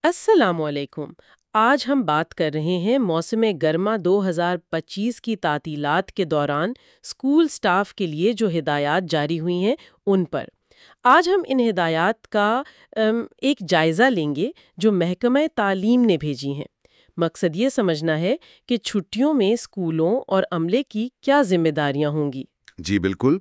السلام علیکم۔ آج ہم بات کر رہے ہیں موسم گرما 2025 کی تعطیلات کے دوران اسکول سٹاف کے لیے جو ہدایات جاری ہوئی ہیں ان پر۔ آج ہم ان ہدایات کا ایک جائزہ لیں گے جو محکمہ تعلیم نے بھیجی ہیں۔ مقصد یہ سمجھنا ہے کہ چھٹیوں میں اسکولوں اور عملے کی کیا ذمہ داریاں ہوں گی۔ جی بالکل،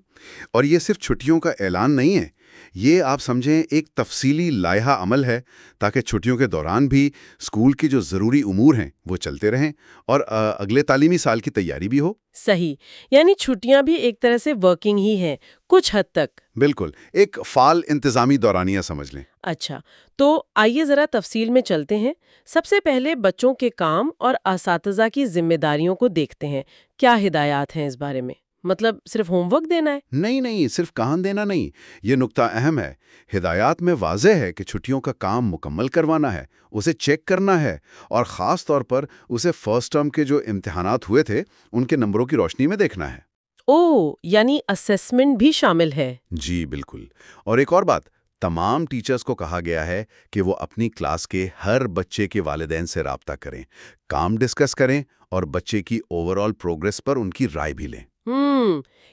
اور یہ صرف چھٹیوں کا اعلان نہیں ہے، یہ آپ سمجھیں ایک تفصیلی لائحہ عمل ہے تاکہ چھٹیوں کے دوران بھی اسکول کی جو ضروری امور ہیں وہ چلتے رہیں اور اگلے تعلیمی سال کی تیاری بھی ہو۔ صحیح، یعنی چھٹیاں بھی ایک طرح سے ورکنگ ہی ہیں کچھ حد تک۔ بالکل، ایک فعال انتظامی دورانیہ سمجھ لیں۔ اچھا، تو آئیے ذرا تفصیل میں چلتے ہیں۔ سب سے پہلے بچوں کے کام اور اساتذہ کی ذمہ داریوں کو دیکھتے ہیں۔ کیا ہدایات ہیں اس بارے میں؟ مطلب صرف ہوم ورک دینا ہے؟ نہیں، صرف کہان دینا نہیں، یہ نقطہ اہم ہے۔ ہدایات میں واضح ہے کہ چھٹیوں کا کام مکمل کروانا ہے، اسے چیک کرنا ہے، اور خاص طور پر اسے فرسٹ ٹرم کے جو امتحانات ہوئے تھے ان کے نمبروں کی روشنی میں دیکھنا ہے۔ یعنی اسیسمنٹ بھی شامل ہے؟ جی بالکل، اور ایک اور بات، تمام ٹیچرز کو کہا گیا ہے کہ وہ اپنی کلاس کے ہر بچے کے والدین سے رابطہ کریں، کام ڈسکس کریں اور بچے کی اوور آل پروگریس پر ان کی رائے بھی لیں۔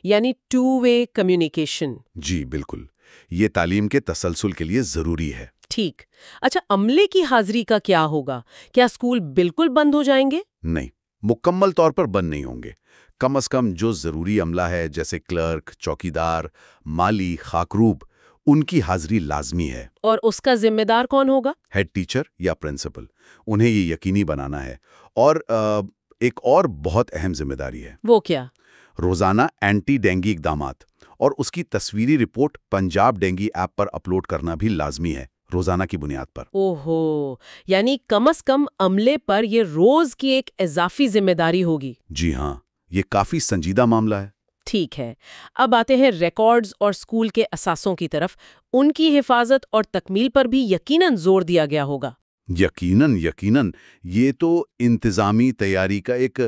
یعنی ٹو وے کمیونیکیشن۔ جی بالکل، یہ تعلیم کے تسلسل کے لیے ضروری ہے۔ ٹھیک۔ اچھا، عملے کی حاضری کا کیا ہوگا؟ کیا اسکول بالکل بند ہو جائیں گے؟ نہیں، مکمل طور پر بند نہیں ہوں گے۔ کم از کم جو ضروری عملہ ہے جیسے کلرک، چوکیدار، مالی، خاکروب، ان کی حاضری لازمی ہے۔ اور اس کا ذمہ دار کون ہوگا؟ ہیڈ ٹیچر یا پرنسپل، انہیں یہ یقینی بنانا ہے۔ اور ایک اور بہت اہم ذمہ داری ہے۔ وہ کیا؟ روزانہ اینٹی ڈینگی اقدامات اور اس کی تصویری رپورٹ پنجاب ڈینگی ایپ پر اپلوڈ کرنا بھی لازمی ہے، روزانہ کی بنیاد پر۔ اوہو، یعنی کم از کم عملے پر یہ روز کی ایک اضافی ذمہ داری ہوگی۔ جی ہاں، یہ کافی سنجیدہ معاملہ ہے۔ ٹھیک ہے، اب آتے ہیں ریکارڈز اور اسکول کے اثاثوں کی طرف۔ ان کی حفاظت اور تکمیل پر بھی یقیناً زور دیا گیا ہوگا۔ یقیناً، یہ تو انتظامی تیاری کا ایک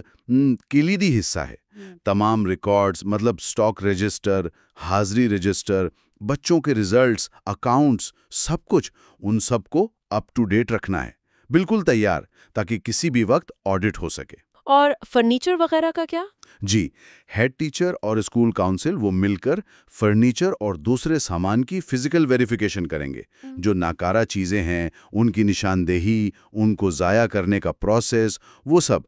کلیدی حصہ ہے۔ تمام ریکارڈز، مطلب سٹاک رجسٹر، حاضری رجسٹر، بچوں کے ریزلٹس، اکاؤنٹس، سب کچھ، ان سب کو اپ ٹو ڈیٹ رکھنا ہے، بالکل تیار، تاکہ کسی بھی وقت آڈٹ ہو سکے۔ اور فرنیچر وغیرہ کا کیا؟ جی، ہیڈ ٹیچر اور اسکول کاؤنسل وہ مل کر فرنیچر اور دوسرے سامان کی فزیکل ویریفیکیشن کریں گے۔ جو ناکارہ چیزیں ہیں ان کی نشاندہی، ان کو ضائع کرنے کا پروسیس، وہ سب۔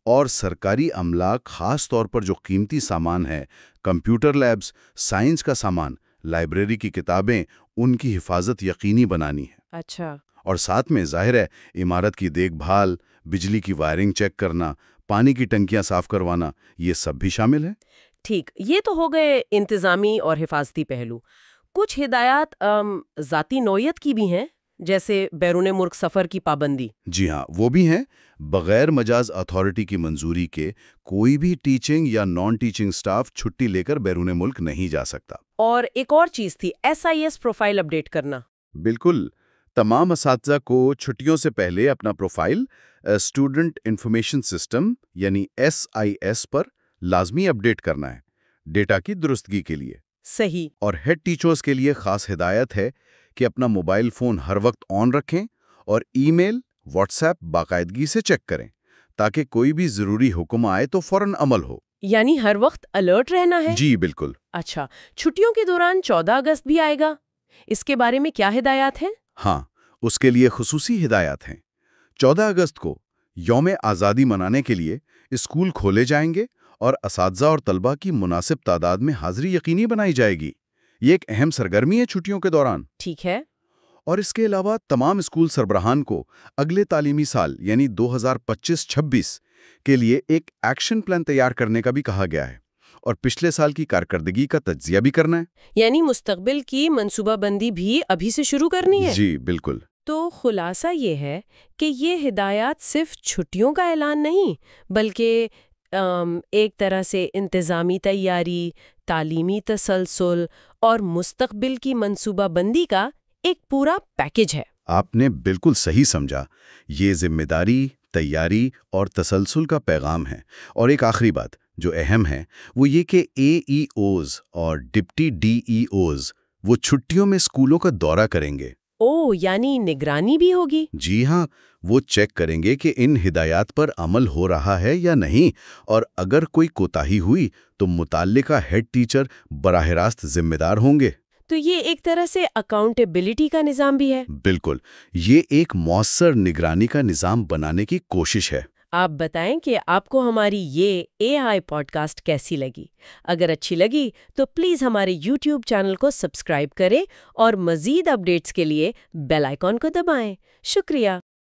اور سرکاری املاک، خاص طور پر جو قیمتی سامان ہے، کمپیوٹر لیبز، سائنس کا سامان، لائبریری کی کتابیں، ان کی حفاظت یقینی بنانی ہے۔ اچھا۔ اور ساتھ میں ظاہر ہے عمارت کی دیکھ بھال، بجلی کی وائرنگ چیک کرنا، پانی کی ٹنکیاں صاف کروانا، یہ سب بھی شامل ہے۔ ٹھیک، یہ تو ہو گئے انتظامی اور حفاظتی پہلو۔ کچھ ہدایات ذاتی نوعیت کی بھی ہیں، جیسے بیرون ملک سفر کی پابندی۔ جی ہاں، وہ بھی ہیں۔ بغیر مجاز اتھارٹی کی منظوری کے کوئی بھی ٹیچنگ یا نان ٹیچنگ سٹاف چھٹی لے کر بیرون ملک نہیں جا سکتا۔ اور ایک اور چیز تھی، SIS پروفائل اپڈیٹ کرنا۔ بالکل، تمام اساتذہ کو چھٹیوں سے پہلے اپنا پروفائل اسٹوڈنٹ انفارمیشن سسٹم یعنی SIS پر لازمی اپڈیٹ کرنا ہے، ڈیٹا کی درستگی کے لیے۔ صحیح۔ اور ہیڈ ٹیچرز کے لیے خاص ہدایت ہے کہ اپنا موبائل فون ہر وقت آن رکھیں اور ای میل، واٹس ایپ باقاعدگی سے چیک کریں تاکہ کوئی بھی ضروری حکم آئے تو فوراً عمل ہو۔ یعنی ہر وقت الرٹ رہنا ہے؟ جی بالکل۔ اچھا، چھٹیوں کے دوران 14 اگست بھی آئے گا، اس کے بارے میں کیا ہدایات ہیں؟ ہاں، اس کے لیے خصوصی ہدایات ہیں۔ 14 اگست کو یوم آزادی منانے کے لیے اسکول کھولے جائیں گے اور اساتذہ اور طلبہ کی مناسب تعداد میں حاضری یقینی بنائی جائے گی۔ یہ ایک اہم سرگرمی ہے چھٹیوں کے دوران۔ ٹھیک ہے۔ اور اس کے علاوہ تمام اسکول سربراہان کو اگلے تعلیمی سال یعنی 2025-26 کے لیے ایک ایکشن پلان تیار کرنے کا بھی کہا گیا ہے اور پچھلے سال کی کارکردگی کا تجزیہ بھی کرنا ہے۔ یعنی مستقبل کی منصوبہ بندی بھی ابھی سے شروع کرنی ہے؟ جی بالکل۔ تو خلاصہ یہ ہے کہ یہ ہدایات صرف چھٹیوں کا اعلان نہیں، بلکہ ایک طرح سے انتظامی تیاری، تعلیمی تسلسل اور مستقبل کی منصوبہ بندی کا ایک پورا پیکج ہے۔ آپ نے بالکل صحیح سمجھا، یہ ذمہ داری، تیاری اور تسلسل کا پیغام ہے۔ اور ایک آخری بات جو اہم ہے وہ یہ کہ AEOs اور ڈپٹی DEOs وہ چھٹیوں میں اسکولوں کا دورہ کریں گے۔ او یعنی نگرانی بھی ہوگی؟ جی ہاں، وہ چیک کریں گے کہ ان ہدایات پر عمل ہو رہا ہے یا نہیں، اور اگر کوئی کوتاہی ہوئی تو متعلقہ ہیڈ ٹیچر براہ راست ذمہ دار ہوں گے۔ تو یہ ایک طرح سے اکاؤنٹیبلٹی کا نظام بھی ہے۔ بالکل، یہ ایک مؤثر نگرانی کا نظام بنانے کی کوشش ہے۔ آپ بتائیں کہ آپ کو ہماری یہ اے آئی پوڈ کاسٹ کیسی لگی؟ اگر اچھی لگی تو پلیز ہمارے یوٹیوب چینل کو سبسکرائب کریں اور مزید اپڈیٹس کے لیے بیل آئیکن کو دبائیں۔ شکریہ۔